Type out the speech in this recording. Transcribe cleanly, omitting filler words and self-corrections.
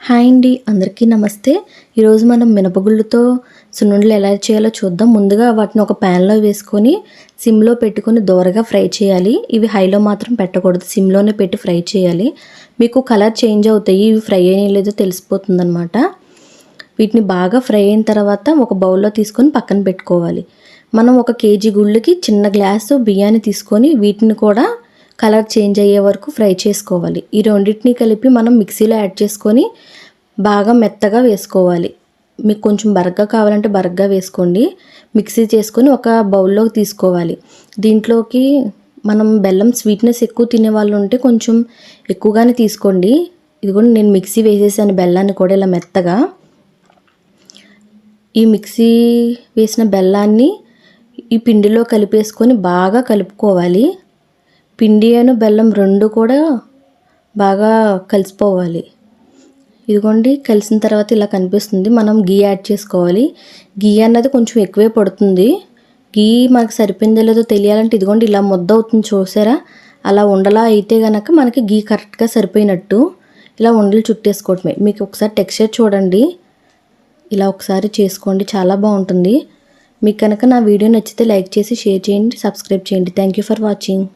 Hi అండి, అందరికీ నమస్తే. ఈరోజు మనం మినపగుళ్ళతో సున్నుండలు ఎలా చేయాలో చూద్దాం. ముందుగా వాటిని ఒక ప్యాన్లో వేసుకొని సిమ్లో పెట్టుకొని దోరగా ఫ్రై చేయాలి. ఇవి హైలో మాత్రం పెట్టకూడదు, సిమ్లోనే పెట్టి ఫ్రై చేయాలి. మీకు కలర్ చేంజ్ అవుతాయి, ఇవి ఫ్రై అయినా లేదో తెలిసిపోతుందన్నమాట. వీటిని బాగా ఫ్రై అయిన తర్వాత ఒక బౌల్లో తీసుకొని పక్కన పెట్టుకోవాలి. మనం 1 కేజీ గుళ్ళకి చిన్న గ్లాసు బియ్యాన్ని తీసుకొని వీటిని కూడా కలర్ చేంజ్ అయ్యే వరకు ఫ్రై చేసుకోవాలి. ఈ రెండింటిని కలిపి మనం మిక్సీలో యాడ్ చేసుకొని బాగా మెత్తగా వేసుకోవాలి. మీకు కొంచెం బరగ్గా కావాలంటే బరగ్గా వేసుకోండి. మిక్సీ చేసుకొని ఒక బౌల్లోకి తీసుకోవాలి. దీంట్లోకి మనం బెల్లం స్వీట్నెస్ ఎక్కువ తినే వాళ్ళు ఉంటే కొంచెం ఎక్కువగానే తీసుకోండి. ఇదిగోండి, నేను మిక్సీ వేసేసాను బెల్లాన్ని కూడా ఇలా మెత్తగా. ఈ మిక్సీ వేసిన బెల్లాన్ని ఈ పిండిలో కలిపేసుకొని బాగా కలుపుకోవాలి. పిండి బెల్లం రెండు కూడా బాగా కలిసిపోవాలి. ఇదిగోండి, కలిసిన తర్వాత ఇలా కనిపిస్తుంది. మనం గీ యాడ్ చేసుకోవాలి. గీ అన్నది కొంచెం ఎక్కువే పడుతుంది. గీ మనకు సరిపోయిందో లేదో తెలియాలంటే ఇదిగోండి ఇలా ముద్ద అవుతుంది చూసారా, అలా ఉండలా అయితే కనుక మనకి గీ కరెక్ట్గా సరిపోయినట్టు. ఇలా ఉండలు చుట్టేసుకోవటమే. మీకు ఒకసారి టెక్స్చర్ చూడండి, ఇలా ఒకసారి చేసుకోండి, చాలా బాగుంటుంది. మీకు కనుక నా వీడియో నచ్చితే లైక్ చేసి షేర్ చేయండి, సబ్స్క్రైబ్ చేయండి. Thank you for watching.